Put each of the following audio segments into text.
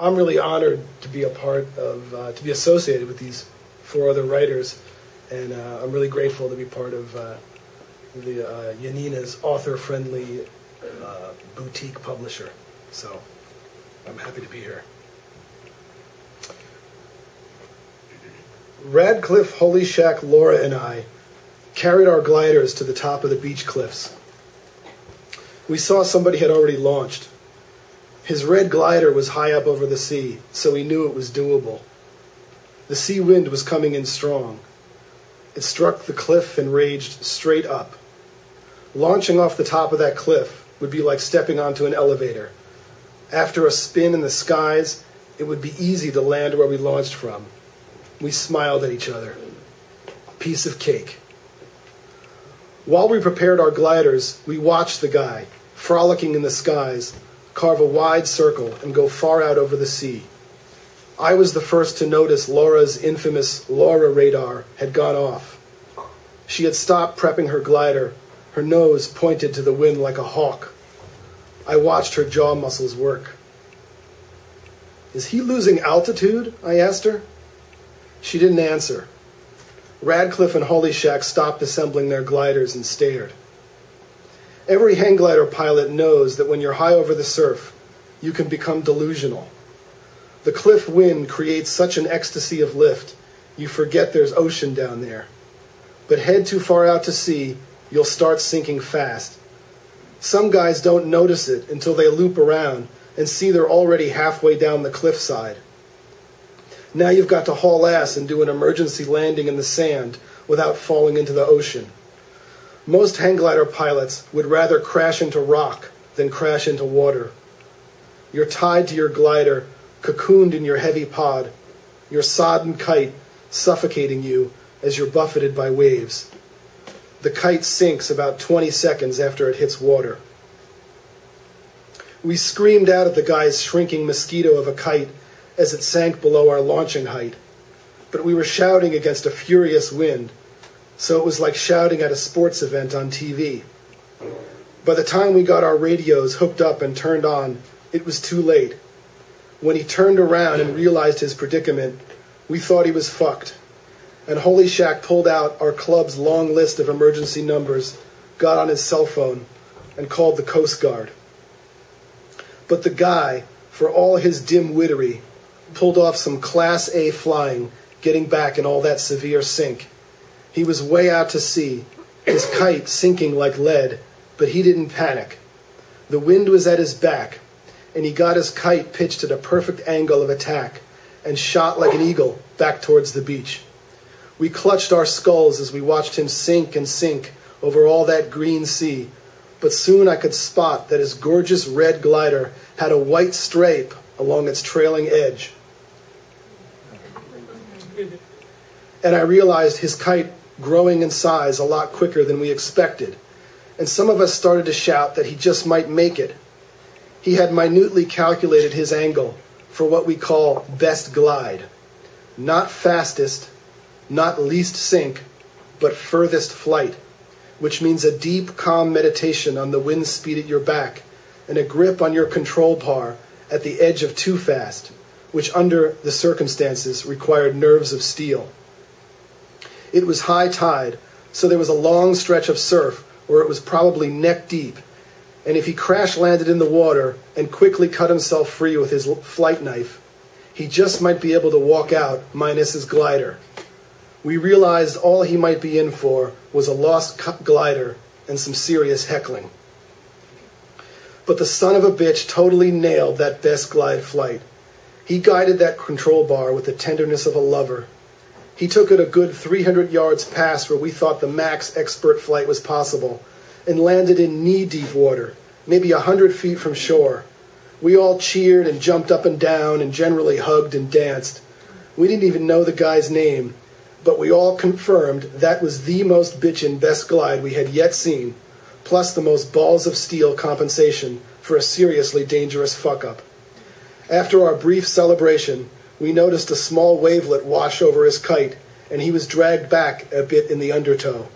I'm really honored to be to be associated with these 4 other writers, and I'm really grateful to be part of Numina's author-friendly boutique publisher. So I'm happy to be here. Radcliffe, Holy Shack, Laura, and I carried our gliders to the top of the beach cliffs. We saw somebody had already launched. His red glider was high up over the sea, so we knew it was doable. The sea wind was coming in strong. It struck the cliff and raged straight up. Launching off the top of that cliff would be like stepping onto an elevator. After a spin in the skies, it would be easy to land where we launched from. We smiled at each other. Piece of cake. While we prepared our gliders, we watched the guy, frolicking in the skies, carve a wide circle and go far out over the sea. I was the first to notice Laura's infamous Laura radar had gone off. She had stopped prepping her glider, her nose pointed to the wind like a hawk. I watched her jaw muscles work. "Is he losing altitude?" I asked her. She didn't answer. Radcliffe and Holy Shack stopped assembling their gliders and stared. Every hang glider pilot knows that when you're high over the surf, you can become delusional. The cliff wind creates such an ecstasy of lift, you forget there's ocean down there. But head too far out to sea, you'll start sinking fast. Some guys don't notice it until they loop around and see they're already halfway down the cliffside. Now you've got to haul ass and do an emergency landing in the sand without falling into the ocean. Most hang glider pilots would rather crash into rock than crash into water. You're tied to your glider, cocooned in your heavy pod, your sodden kite suffocating you as you're buffeted by waves. The kite sinks about 20 seconds after it hits water. We screamed out at the guy's shrinking mosquito of a kite as it sank below our launching height, but we were shouting against a furious wind, so it was like shouting at a sports event on TV. By the time we got our radios hooked up and turned on, it was too late. When he turned around and realized his predicament, we thought he was fucked. And Holy Shack pulled out our club's long list of emergency numbers, got on his cell phone, and called the Coast Guard. But the guy, for all his dim-wittery, pulled off some Class A flying, getting back in all that severe sink. He was way out to sea, his kite sinking like lead, but he didn't panic. The wind was at his back, and he got his kite pitched at a perfect angle of attack and shot like an eagle back towards the beach. We clutched our skulls as we watched him sink and sink over all that green sea, but soon I could spot that his gorgeous red glider had a white stripe along its trailing edge. And I realized his kite growing in size a lot quicker than we expected, and some of us started to shout that he just might make it. He had minutely calculated his angle for what we call best glide. Not fastest, not least sink, but furthest flight, which means a deep, calm meditation on the wind speed at your back and a grip on your control bar at the edge of too fast, which under the circumstances required nerves of steel. It was high tide, so there was a long stretch of surf where it was probably neck deep, and if he crash-landed in the water and quickly cut himself free with his flight knife, he just might be able to walk out minus his glider. We realized all he might be in for was a lost glider and some serious heckling. But the son of a bitch totally nailed that best glide flight. He guided that control bar with the tenderness of a lover. He took it a good 300 yards past where we thought the max expert flight was possible, and landed in knee-deep water, maybe 100 feet from shore. We all cheered and jumped up and down and generally hugged and danced. We didn't even know the guy's name, but we all confirmed that was the most bitchin' best glide we had yet seen, plus the most balls of steel compensation for a seriously dangerous fuck-up. After our brief celebration, we noticed a small wavelet wash over his kite, and he was dragged back a bit in the undertow.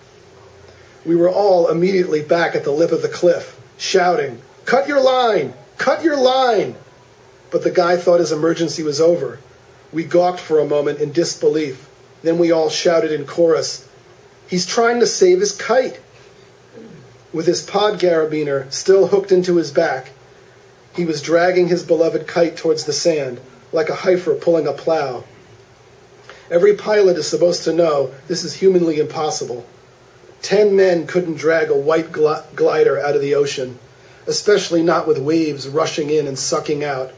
We were all immediately back at the lip of the cliff, shouting, "Cut your line! Cut your line!" but the guy thought his emergency was over. We gawked for a moment in disbelief. Then we all shouted in chorus, "He's trying to save his kite!" With his pod carabiner still hooked into his back, he was dragging his beloved kite towards the sand, like a heifer pulling a plow. Every pilot is supposed to know this is humanly impossible. 10 men couldn't drag a white glider out of the ocean, especially not with waves rushing in and sucking out.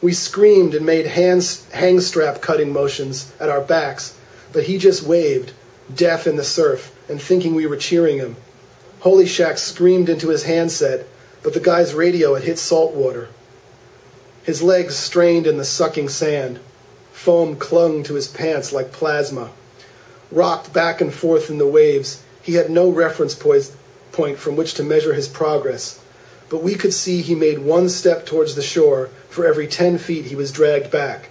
We screamed and made hang strap cutting motions at our backs, but he just waved, deaf in the surf, and thinking we were cheering him. Holy Shack screamed into his handset, but the guy's radio had hit salt water. His legs strained in the sucking sand. Foam clung to his pants like plasma. Rocked back and forth in the waves, he had no reference point from which to measure his progress, but we could see he made one step towards the shore for every 10 feet he was dragged back.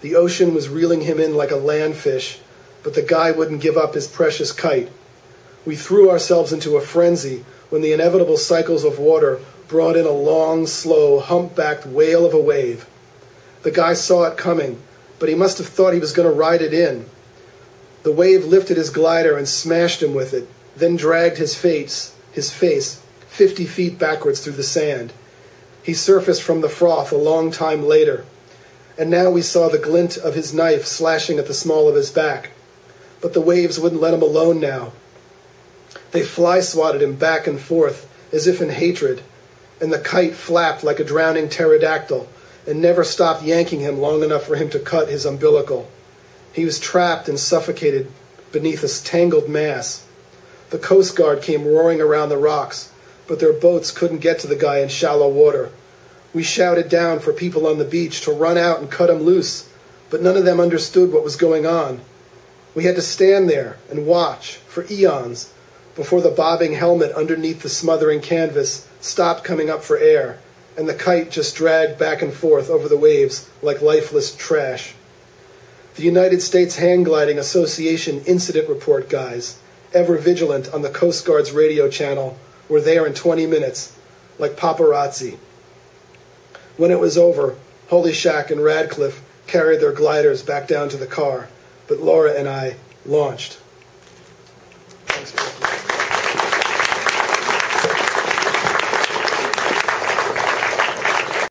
The ocean was reeling him in like a landfish, but the guy wouldn't give up his precious kite. We threw ourselves into a frenzy when the inevitable cycles of water brought in a long, slow, hump-backed whale of a wave. The guy saw it coming, but he must have thought he was going to ride it in. The wave lifted his glider and smashed him with it, then dragged his face 50 feet backwards through the sand. He surfaced from the froth a long time later, and now we saw the glint of his knife slashing at the small of his back. But the waves wouldn't let him alone now. They fly-swatted him back and forth, as if in hatred, and the kite flapped like a drowning pterodactyl, and never stopped yanking him long enough for him to cut his umbilical. He was trapped and suffocated beneath a tangled mass. The Coast Guard came roaring around the rocks, but their boats couldn't get to the guy in shallow water. We shouted down for people on the beach to run out and cut him loose, but none of them understood what was going on. We had to stand there and watch for eons before the bobbing helmet underneath the smothering canvas stopped coming up for air, and the kite just dragged back and forth over the waves like lifeless trash. The United States Hang Gliding Association incident report guys, ever vigilant on the Coast Guard's radio channel, were there in 20 minutes, like paparazzi. When it was over, Holy Shack and Radcliffe carried their gliders back down to the car, but Laura and I launched.